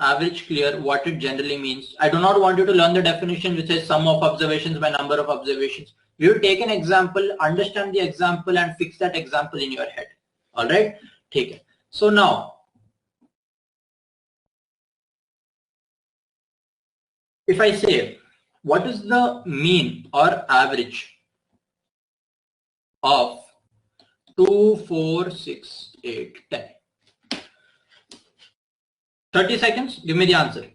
average clear, what it generally means. I do not want you to learn the definition which is sum of observations by number of observations. We will take an example, understand the example and fix that example in your head. All right, take it. So now, if I say, what is the mean or average of 2, 4, 6, 8, 10? 30 seconds, give me the answer.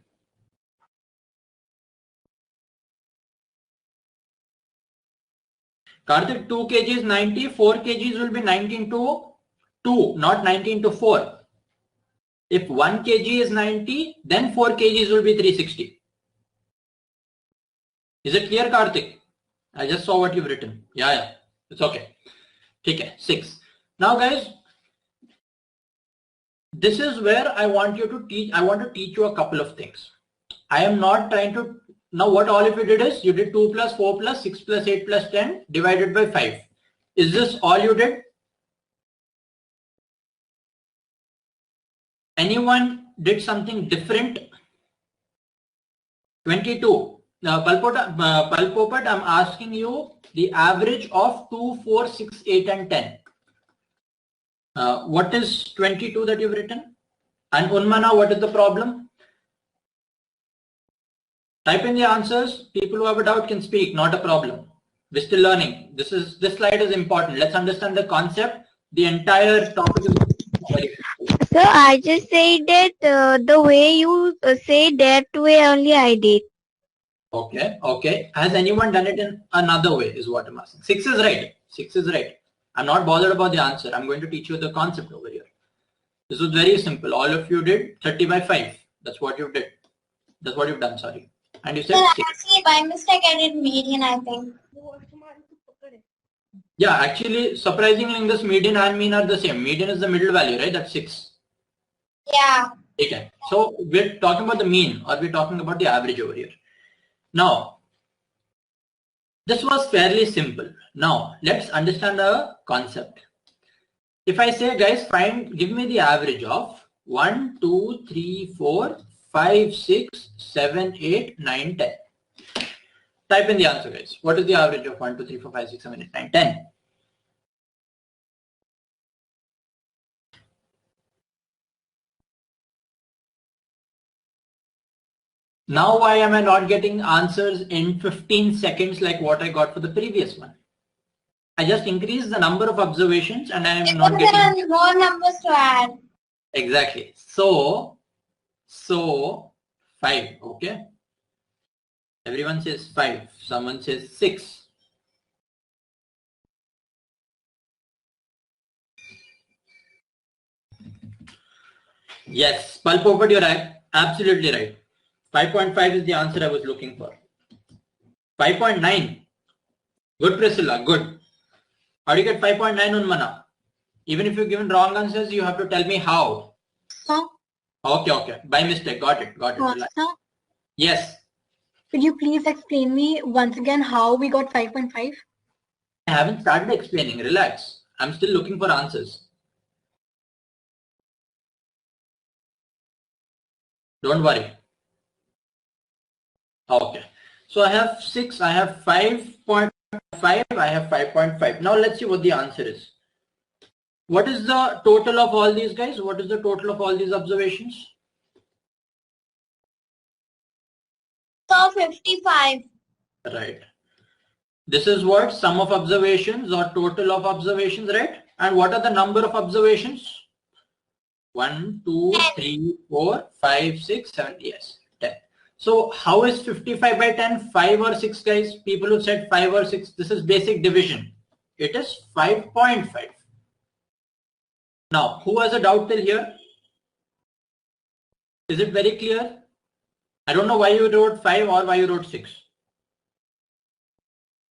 Karthik, 2 kg is 90, 4 kgs will be 19 to 2, not 19 to 4. If 1 kg is 90, then 4 kgs will be 360. Is it clear, Karthik? I just saw what you've written. Yeah, it's okay. Okay, 6. Now guys, this is where I want you to teach. I want to teach you a couple of things. I am not trying to. Now what all of you did is, you did 2 plus 4 plus 6 plus 8 plus 10 divided by 5. Is this all you did? Anyone did something different? 22. Now, Palpopat, I'm asking you the average of 2, 4, 6, 8 and 10. What is 22 that you've written? And Unmana, what is the problem? Type in the answers. People who have a doubt can speak, not a problem. We're still learning. This slide is important. Let's understand the concept. The entire topic is very important. So I just said that the way you say that way only I did. Okay. Has anyone done it in another way is what I'm asking. 6 is right. 6 is right. I'm not bothered about the answer. I'm going to teach you the concept over here. This was very simple. All of you did 30 by 5. That's what you did. That's what you've done, sorry. And you said actually by mistake I did median, I think. Yeah, actually, surprisingly in this median and mean are the same. Median is the middle value, right? That's 6. Yeah. Okay. So we're talking about the mean or we're talking about the average over here. Now, this was fairly simple. Now, let's understand the concept. If I say, guys, give me the average of 1, 2, 3, 4, 5, 6, 7, 8, 9, 10. Type in the answer, guys. What is the average of 1, 2, 3, 4, 5, 6, 7, 8, 9, 10? Now why am I not getting answers in 15 seconds like what I got for the previous one? I just increased the number of observations and I am not getting... There are more numbers to add. Exactly. So 5, okay? Everyone says 5. Someone says 6. Yes, Palpopat, you're right. Absolutely right. 5.5 is the answer I was looking for. 5.9. Good, Priscilla. Good. How do you get 5.9 Unmana? Even if you've given wrong answers, you have to tell me how. Sir? Okay. By mistake. Got it. Sir? Yes. Could you please explain me once again how we got 5.5? I haven't started explaining. Relax. I'm still looking for answers. Don't worry. Okay. So I have 6, I have 5.5, I have 5.5. Now let's see what the answer is. What is the total of all these guys? What is the total of all these observations? So 55. Right. This is what? Sum of observations or total of observations, right? And what are the number of observations? 1, 2, 3, 4, 5, 6, 7, yes, 10. So how is 55 by 10? 5 or 6, guys? People who said 5 or 6, this is basic division. It is 5.5. Now, who has a doubt till here? Is it very clear? I don't know why you wrote 5 or why you wrote 6.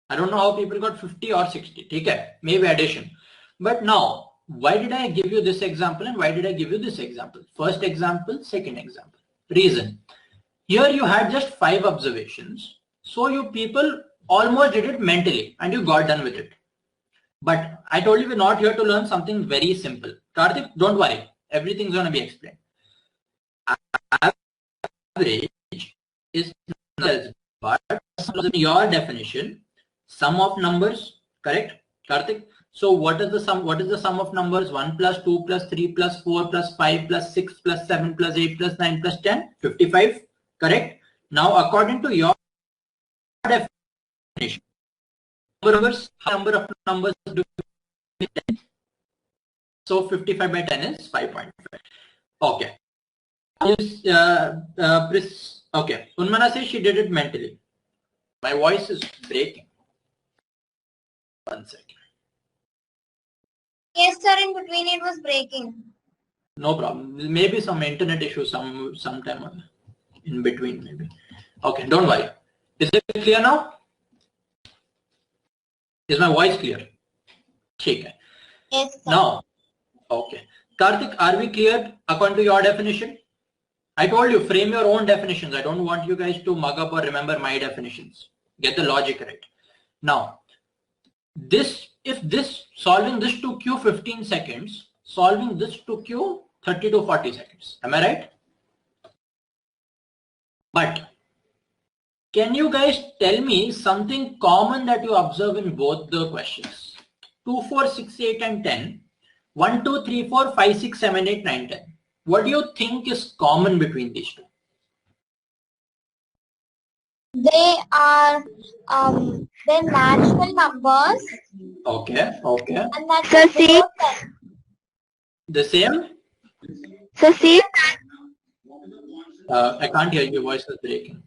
I don't know how people got 50 or 60. Okay, maybe addition. But now, why did I give you this example and why did I give you this example? First example, second example. Reason. Here you had just 5 observations. So you people almost did it mentally and you got done with it. But I told you we're not here to learn something very simple. Karthik, don't worry. Everything's going to be explained. average is nothing else but in your definition, sum of numbers, correct, Karthik? So what is the sum? What is the sum of numbers? 1 plus 2 plus 3 plus 4 plus 5 plus 6 plus 7 plus 8 plus 9 plus 10, 55, correct? Now according to your definition, number of numbers do you have? 10. So 55 by 10 is 5.5. Okay. Okay. Unmana says she did it mentally. My voice is breaking. 1 second. Yes, sir. In between, it was breaking. No problem. Maybe some internet issue sometime in between maybe. Okay, don't worry. Is it clear now? Is my voice clear? Okay. Yes, sir. Now, okay. Karthik, are we clear according to your definition? I told you, frame your own definitions. I don't want you guys to mug up or remember my definitions. Get the logic right. Now, if solving this took you 15 seconds, solving this took you 30 to 40 seconds. Am I right? But can you guys tell me something common that you observe in both the questions? 2, 4, 6, 8 and 10. 1, 2, 3, 4, 5, 6, 7, 8, 9, 10. What do you think is common between these two? They are they're natural numbers. Okay, okay. And that's So see- The same? So 6. I can't hear you. Your voice is breaking.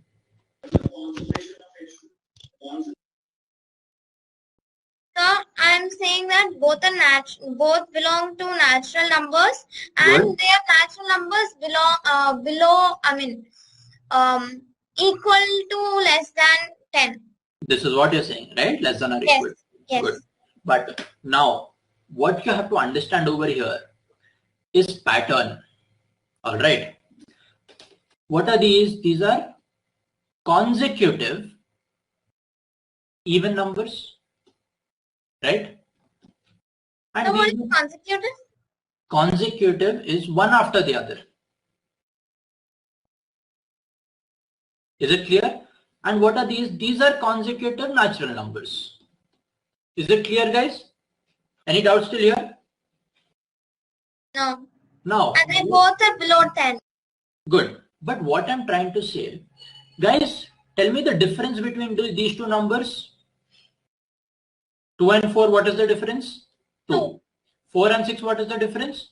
Sir, I'm saying that both belong to natural numbers, and Good. their natural numbers equal to less than 10. This is what you're saying, right? Less than or Yes, equal. yes. Good. But now, what you have to understand over here is pattern. All right. What are these? These are consecutive even numbers, right? And So what these is consecutive? consecutive is one after the other. Is it clear? And what are these? These are consecutive natural numbers. Is it clear, guys? Any doubts still here? No. Now, And they both are below 10. good. But what I'm trying to say, guys, tell me the difference between these two numbers. 2 and 4, what is the difference? 2. 4 and 6, what is the difference?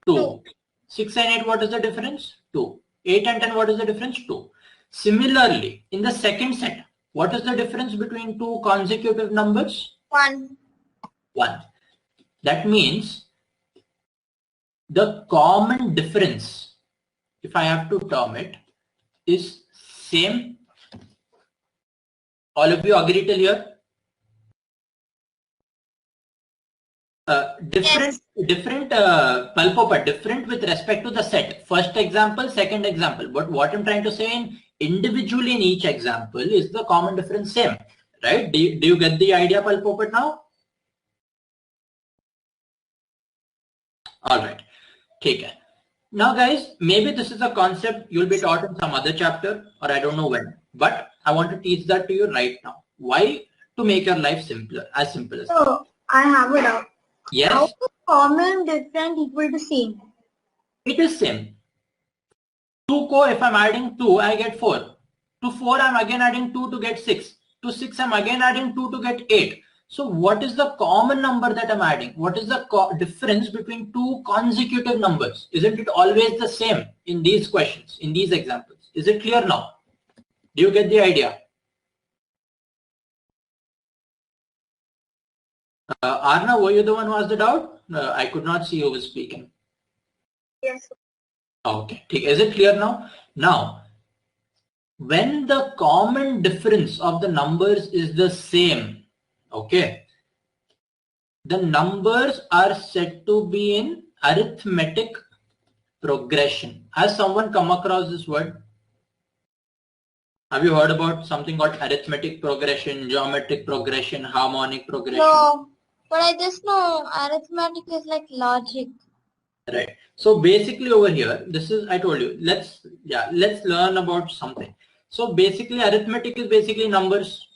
2. 6 and 8, what is the difference? 2. 8 and 10, what is the difference? 2. Similarly, in the second set, what is the difference between two consecutive numbers? 1. 1. That means the common difference, if I have to term it, is same. All of you agree till here? Different Palpopa, different with respect to the set. First example, second example. But what I'm trying to say in individually in each example is the common difference same, right? Do you get the idea, Palpopa, now? All right. Okay. Now, guys, maybe this is a concept you'll be taught in some other chapter, or I don't know when. But I want to teach that to you right now. Why? To make your life simpler, as simple as possible. So, I have it out. Yes. How is common different equal to same? It is same. 2 ko, if I'm adding 2, I get 4. To 4, I'm again adding 2 to get 6. To 6, I'm again adding 2 to get 8. So what is the common number that I'm adding? What is the difference between two consecutive numbers? Isn't it always the same in these questions, in these examples? Is it clear now? Do you get the idea? Arna, were you the one who asked the doubt? I could not see who was speaking. Yes. Okay. Is it clear now? Now, when the common difference of the numbers is the same, okay, the numbers are said to be in arithmetic progression. Has someone come across this word? Have you heard about something called arithmetic progression, geometric progression, harmonic progression? No, but I just know arithmetic is like logic. Right. So basically over here, this is, I told you, let's learn about something. So basically arithmetic is basically numbers.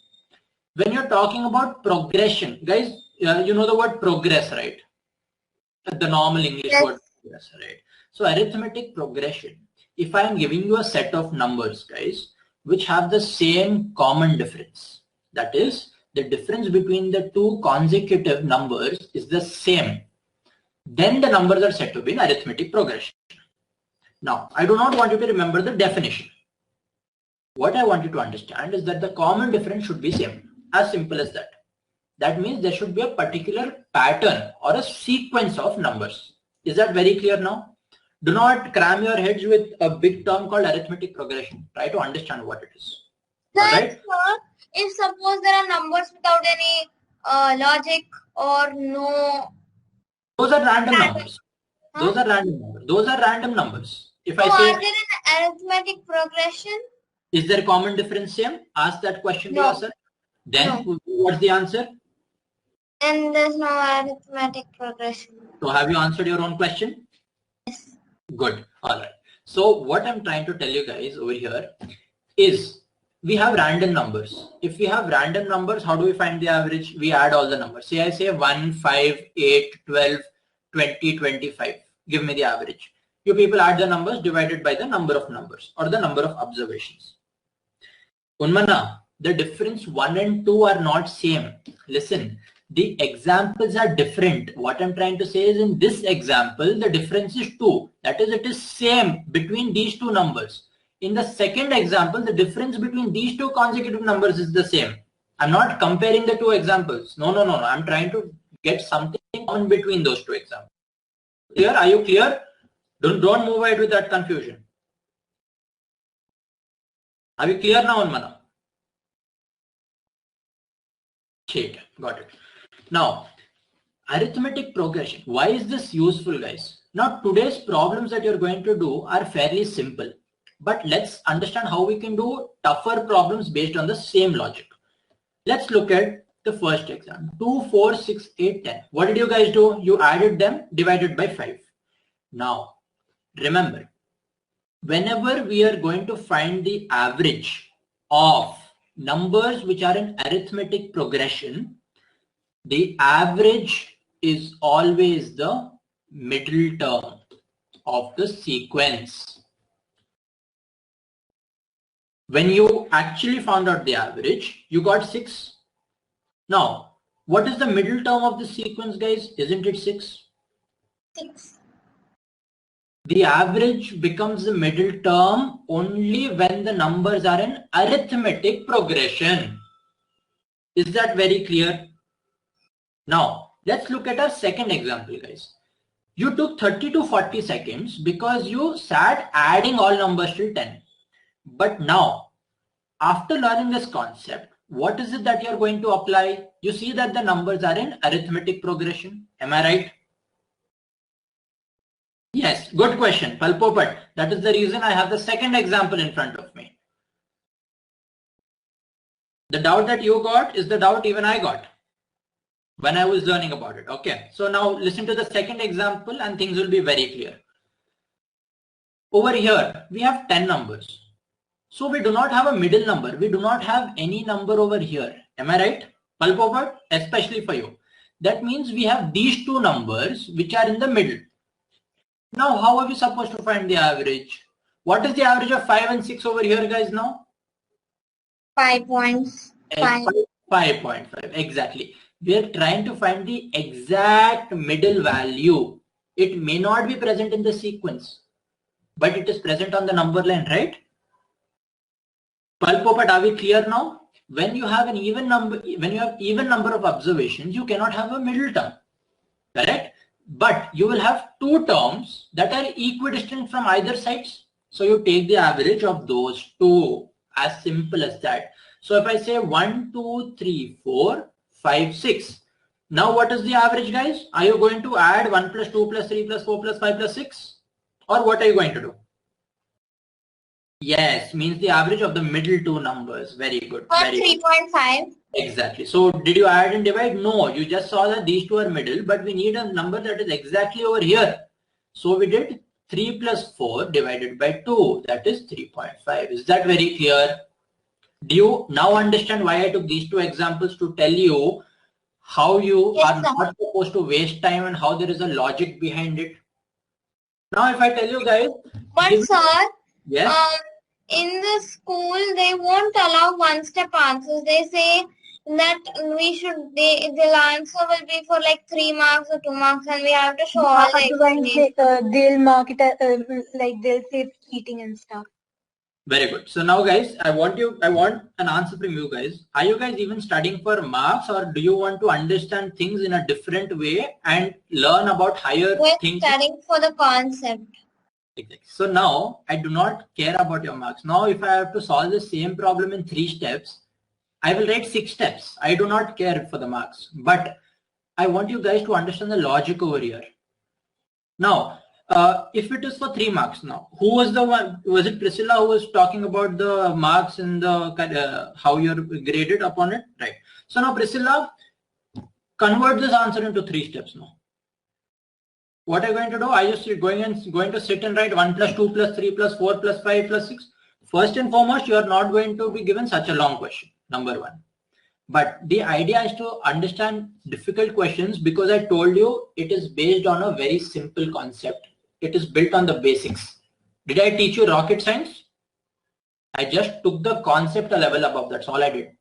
When you're talking about progression, guys, you know the word progress, right? The normal English Yes. word progress, right? So arithmetic progression, if I am giving you a set of numbers, guys, which have the same common difference, that is, the difference between the two consecutive numbers is the same, then the numbers are said to be in arithmetic progression. Now, I do not want you to remember the definition. What I want you to understand is that the common difference should be same. As simple as that. That means there should be a particular pattern or a sequence of numbers. Is that very clear now? Do not cram your heads with a big term called arithmetic progression. Try to understand what it is. Alright? Sir, if suppose there are numbers without any logic or no. Those are random numbers. Huh? Those are random numbers. Those are random numbers. If So I are say, there an arithmetic progression? is there common difference same? Ask that question to No. yourself. Then what's the answer? And there's no arithmetic progression. So have you answered your own question? Yes. Good. All right. So what I'm trying to tell you guys over here is we have random numbers. If we have random numbers, how do we find the average? We add all the numbers. Say I say 1, 5, 8, 12, 20, 25. Give me the average. You people add the numbers divided by the number of numbers or the number of observations. Unmana, the difference 1 and 2 are not same. Listen, the examples are different. What I'm trying to say is in this example, the difference is 2. That is, it is same between these two numbers. In the second example, the difference between these two consecutive numbers is the same. I'm not comparing the two examples. No. I'm trying to get something on between those two examples. Clear? Are you clear? Don't move ahead with that confusion. Are we clear now, Unmana? Okay, got it. Now, arithmetic progression. Why is this useful, guys? Now, today's problems that you're going to do are fairly simple. But let's understand how we can do tougher problems based on the same logic. Let's look at the first example. 2, 4, 6, 8, 10. What did you guys do? You added them divided by 5. Now, remember, whenever we are going to find the average of numbers which are in arithmetic progression, the average is always the middle term of the sequence. When you actually found out the average, you got 6. Now, what is the middle term of the sequence, guys? Isn't it 6? 6. The average becomes the middle term only when the numbers are in arithmetic progression. Is that very clear? Now, let's look at our second example, guys. You took 30 to 40 seconds because you sat adding all numbers till 10. But now, after learning this concept, what is it that you're going to apply? You see that the numbers are in arithmetic progression. Am I right? Yes, good question, Palpopat. That is the reason I have the second example in front of me. The doubt that you got is the doubt even I got when I was learning about it. Okay, so now listen to the second example and things will be very clear. Over here, we have 10 numbers. So we do not have a middle number. We do not have any number over here. Am I right? Palpopat, especially for you. That means we have these two numbers which are in the middle. Now, how are we supposed to find the average? What is the average of 5 and 6 over here, guys, now? 5.5. 5.5, exactly. We are trying to find the exact middle value. It may not be present in the sequence, but it is present on the number line, right? Palpopat, are we clear now? When you have an even number, when you have even number of observations, you cannot have a middle term, correct? But you will have two terms that are equidistant from either sides. So you take the average of those two, as simple as that. So if I say 1, 2, 3, 4, 5, 6. Now what is the average, guys? Are you going to add 1 plus 2 plus 3 plus 4 plus 5 plus 6? Or what are you going to do? Yes, means the average of the middle two numbers. Very good. Or Very 3.5. Exactly. So did you add and divide? No, you just saw that these two are middle, but we need a number that is exactly over here. So we did 3 plus 4 divided by 2, that is 3.5. Is that very clear? Do you now understand why I took these two examples to tell you how you are not supposed to waste time and how there is a logic behind it? Now if I tell you guys. But sir, yes. In the school they won't allow one-step answers. They say that the answer will be for like 3 marks or 2 marks, and we have to show all the explanation. They'll mark it like they'll say cheating and stuff. Very good. So now guys, I want an answer from you guys. Are you guys even studying for marks, or do you want to understand things in a different way and learn about higher things? We're studying for the concept. Exactly. So now I do not care about your marks. Now if I have to solve the same problem in 3 steps, I will write 6 steps. I do not care for the marks, but I want you guys to understand the logic over here. Now, if it is for 3 marks now, who was the one? Was it Priscilla who was talking about the marks and the how you're graded upon it? Right. So now Priscilla, convert this answer into 3 steps now. What are you going to do? Are you going to sit and write 1 plus 2 plus 3 plus 4 plus 5 plus 6? First and foremost, you are not going to be given such a long question, number 1. But the idea is to understand difficult questions, because I told you it is based on a very simple concept. It is built on the basics. Did I teach you rocket science? I just took the concept a level above. That's all I did.